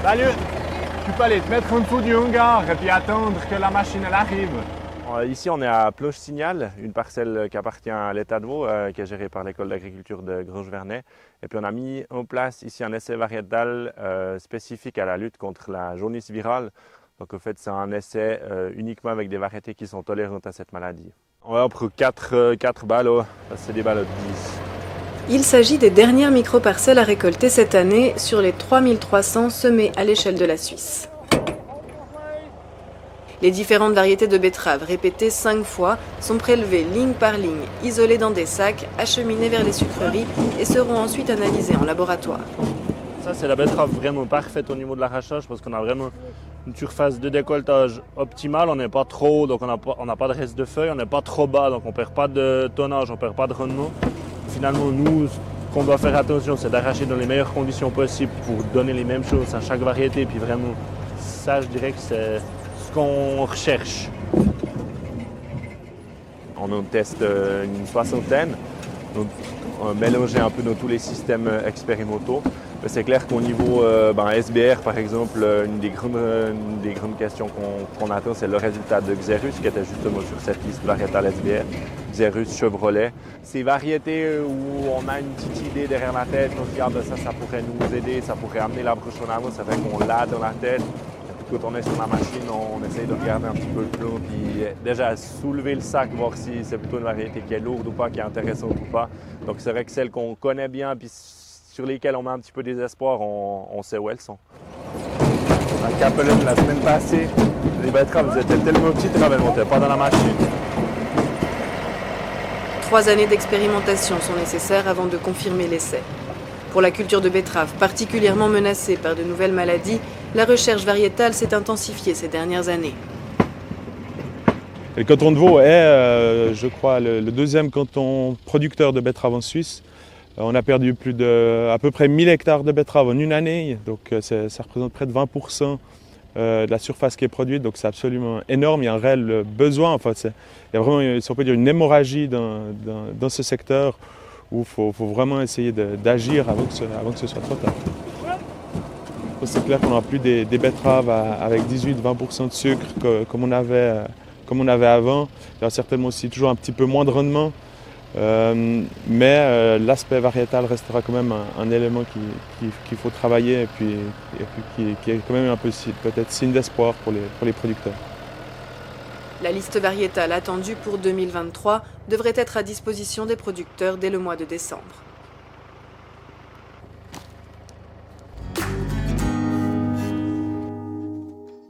Salut! Tu peux aller te mettre en dessous du hangar et puis attendre que la machine elle arrive. Ici, on est à Ploche-Signal, une parcelle qui appartient à l'État de Vaud, qui est gérée par l'école d'agriculture de Grange-Vernay. Et puis on a mis en place ici un essai variétal spécifique à la lutte contre la jaunisse virale. Donc en fait, c'est un essai uniquement avec des variétés qui sont tolérantes à cette maladie. On va prendre 4 ballots, c'est des ballots de 10. Il s'agit des dernières micro-parcelles à récolter cette année sur les 3300 semées à l'échelle de la Suisse. Les différentes variétés de betteraves, répétées 5 fois, sont prélevées ligne par ligne, isolées dans des sacs, acheminées vers les sucreries et seront ensuite analysées en laboratoire. Ça, c'est la betterave vraiment parfaite au niveau de l'arrachage parce qu'on a vraiment une surface de décolletage optimale. On n'est pas trop haut, donc on n'a pas de reste de feuilles. On n'est pas trop bas, donc on ne perd pas de tonnage, on ne perd pas de rendement. Finalement, nous, ce qu'on doit faire attention, c'est d'arracher dans les meilleures conditions possibles pour donner les mêmes choses à chaque variété. Puis vraiment, ça, je dirais que c'est ce qu'on recherche. On en teste une soixantaine, donc on mélangeait un peu dans tous les systèmes expérimentaux. C'est clair qu'au niveau SBR, par exemple, une des grandes questions qu'on attend, c'est le résultat de Xerus, qui était justement sur cette liste variétale SBR. Xerus, Chevrolet. Ces variétés où on a une petite idée derrière la tête, on se dit ça pourrait nous aider, ça pourrait amener la broche en avant, c'est vrai qu'on l'a dans la tête. Quand on est sur la machine, on essaye de regarder un petit peu le plan, puis déjà soulever le sac, voir si c'est plutôt une variété qui est lourde ou pas, qui est intéressante ou pas. Donc c'est vrai que celles qu'on connaît bien, puis sur lesquelles on met un petit peu d'espoir, on sait où elles sont. À Capellen, la semaine passée, les betteraves étaient tellement petites qu'elles ne montaient pas dans la machine. 3 années d'expérimentation sont nécessaires avant de confirmer l'essai. Pour la culture de betteraves particulièrement menacée par de nouvelles maladies, la recherche variétale s'est intensifiée ces dernières années. Le canton de Vaud est, je crois, le deuxième canton producteur de betteraves en Suisse. On a perdu à peu près 1000 hectares de betteraves en une année, donc ça représente près de 20% de la surface qui est produite, donc c'est absolument énorme. Il y a un réel besoin, il y a vraiment, si on peut dire, une hémorragie dans ce secteur où il faut vraiment essayer d'agir avant que ce soit trop tard. C'est clair qu'on n'aura plus des betteraves avec 18-20% de sucre comme on avait avant. Il y aura certainement aussi toujours un petit peu moins de rendement. Mais l'aspect variétal restera quand même un élément qu'il faut travailler et puis qui est quand même un peu peut-être signe d'espoir pour les producteurs. La liste variétale attendue pour 2023 devrait être à disposition des producteurs dès le mois de décembre.